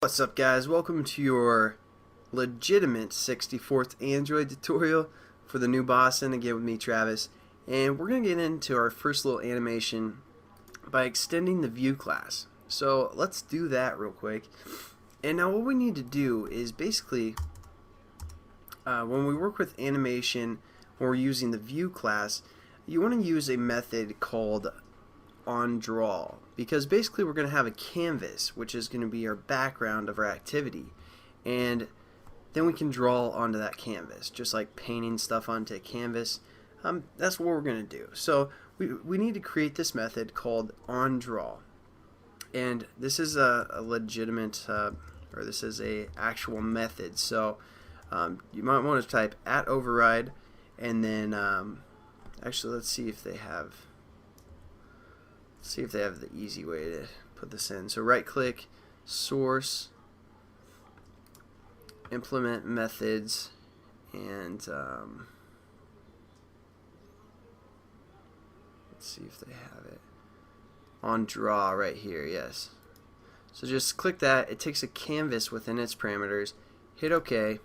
What's up, guys? Welcome to your legitimate 64th Android tutorial for the new Boston, again with me, Travis. And we're going to get into our first little animation by extending the view class. So let's do that real quick. And now what we need to do is basically, when we work with animation, when we're using the view class, you want to use a method called onDraw, because basically we're going to have a canvas which is going to be our background of our activity, and then we can draw onto that canvas just like painting stuff onto a canvas. That's what we're going to do. So we need to create this method called onDraw, and this is a legitimate or this is a actual method. So you might want to type @override, and then actually let's see if they have the easy way to put this in. So right click, source, implement methods, and let's see if they have it. onDraw right here, yes. So just click that. It takes a canvas within its parameters, hit OK,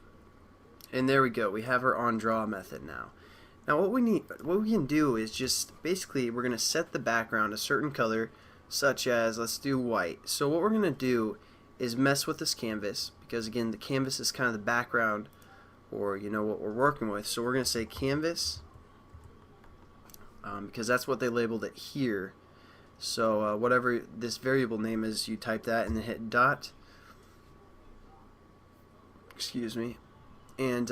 and there we go. We have our onDraw method now. Now what we can do is just basically we're going to set the background a certain color, such as, let's do white. So what we're going to do is mess with this canvas, because again the canvas is kind of the background, or you know what we're working with. So we're going to say canvas, because that's what they labeled it here. So whatever this variable name is, you type that and then hit dot, excuse me, and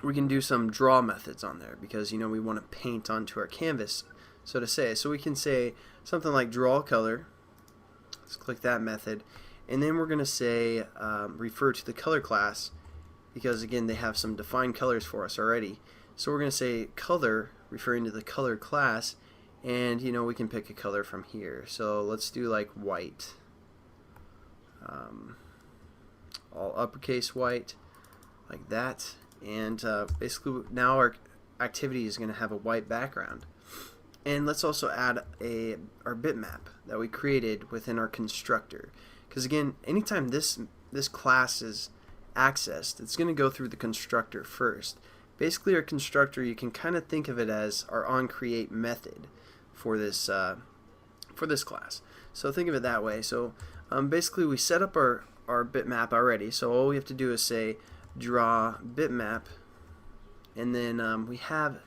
we can do some draw methods on there, because you know we want to paint onto our canvas, so to say. So we can say something like draw color. Let's click that method, and then we're going to say refer to the color class, because again they have some defined colors for us already. So we're going to say color, referring to the color class, and you know we can pick a color from here. So let's do like white, all uppercase white, like that. And basically now our activity is going to have a white background. And let's also add our bitmap that we created within our constructor, because again anytime this class is accessed, it's going to go through the constructor first. Basically our constructor, you can kind of think of it as our onCreate method for this class. So think of it that way. So basically we set up our bitmap already, so all we have to do is say draw bitmap, and then we have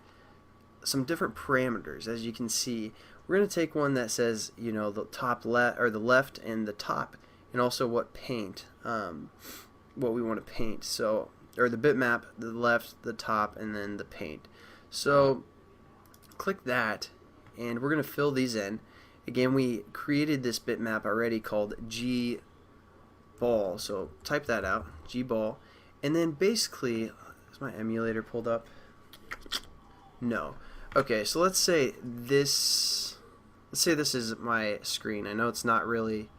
some different parameters. As you can see, we're going to take one that says, you know, the top left, or the left and the top, and also what paint, what we want to paint. So, or the bitmap, the left, the top, and then the paint. So click that, and we're going to fill these in. Again, we created this bitmap already called gball, so type that out, gball. And then basically, is my emulator pulled up? No. Okay, so let's say this is my screen. I know it's not really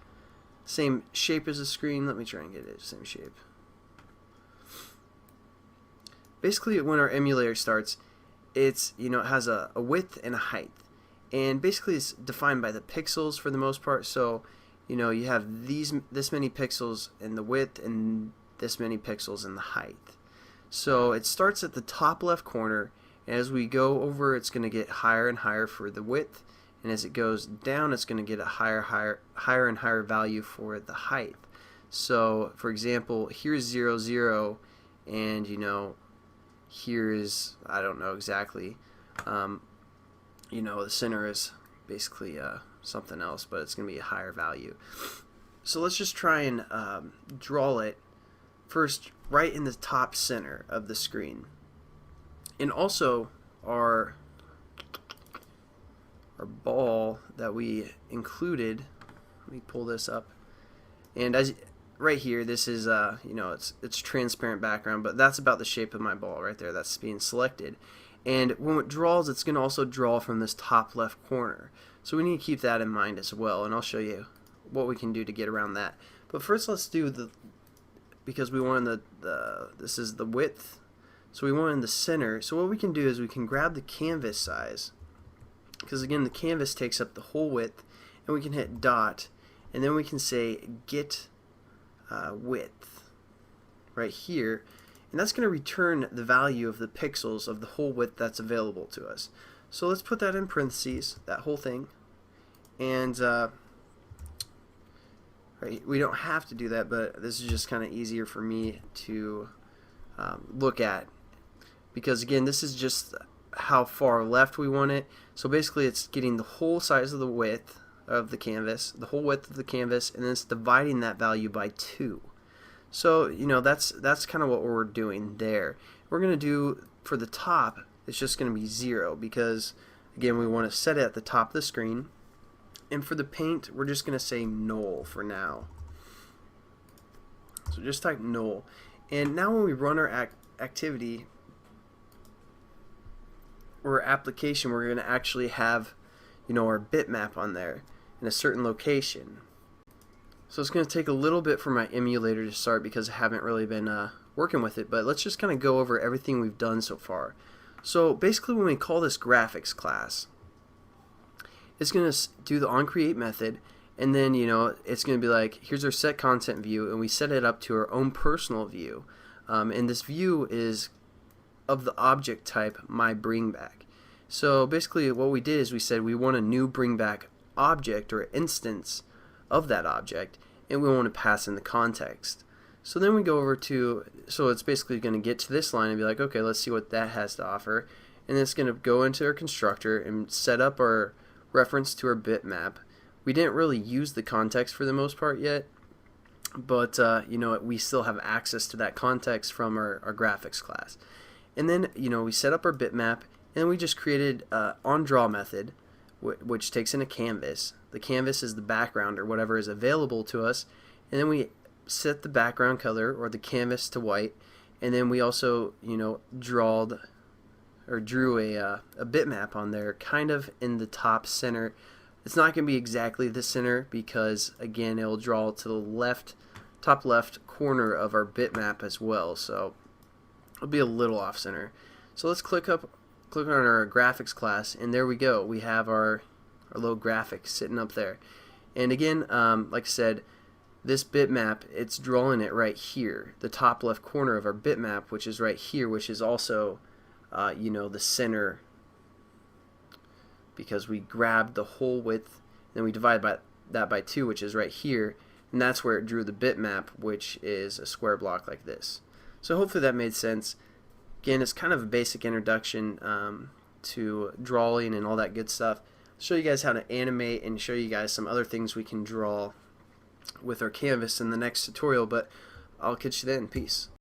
same shape as the screen. Let me try and get it same shape. Basically, when our emulator starts, it's, you know, it has a width and a height, and basically it's defined by the pixels for the most part. So you know you have this many pixels in the width and this many pixels in the height. So it starts at the top left corner, and as we go over it's going to get higher and higher for the width, and as it goes down it's going to get a higher and higher value for the height. So for example, here's 0, 0, and you know here is, I don't know exactly, you know, the center is basically something else, but it's going to be a higher value. So let's just try and draw it first right in the top center of the screen. And also our ball that we included, let me pull this up, and as right here, this is you know, it's transparent background, but that's about the shape of my ball right there. That's being selected, and when it draws, it's going to also draw from this top left corner. So we need to keep that in mind as well, and I'll show you what we can do to get around that. But first let's do because we want this is the width, so we want in the center. So what we can do is we can grab the canvas size, because again the canvas takes up the whole width, and we can hit dot, and then we can say get width right here, and that's going to return the value of the pixels of the whole width that's available to us. So let's put that in parentheses, that whole thing, and right, we don't have to do that, but this is just kind of easier for me to look at, because again, this is just how far left we want it. So basically it's getting the whole size of the width of the canvas, the whole width of the canvas, and then it's dividing that value by 2. So that's kind of what we're doing there. We're going to do for the top, it's just going to be 0, because again, we want to set it at the top of the screen. And for the paint, we're just going to say null for now. So just type null. And now when we run our activity or application, we're going to actually have our bitmap on there in a certain location. So it's going to take a little bit for my emulator to start because I haven't really been working with it, but let's just kind of go over everything we've done so far. So basically when we call this graphics class, it's going to do the onCreate method, and then it's going to be like, here's our set content view, and we set it up to our own personal view, and this view is of the object type myBringBack. So basically what we did is we said we want a new bringback object or instance of that object, and we want to pass in the context. So then we go over to, so it's basically going to get to this line and be like, okay, let's see what that has to offer, and then it's going to go into our constructor and set up our reference to our bitmap. We didn't really use the context for the most part yet, but we still have access to that context from our graphics class. And then we set up our bitmap, and we just created onDraw method, which takes in a canvas. The canvas is the background or whatever is available to us, and then we set the background color or the canvas to white, and then we also drew a bitmap on there, kind of in the top center. It's not going to be exactly the center that again, it will draw to the top left corner of our bitmap as well, so it'll be a little off center. So let's click on our graphics class, and there we go. We have our little graphic sitting up there. And again, like I said, this bitmap, it's drawing it right here, the top left corner of our bitmap, which is right here, which is also the center, because we grabbed the whole width, then we divide that by 2, which is right here, and that's where it drew the bitmap, which is a square block like this. So hopefully that made sense. Again, it's kind of a basic introduction to drawing and all that good stuff. I'll show you guys how to animate and show you guys some other things we can draw with our canvas in the next tutorial, but I'll catch you then. Peace.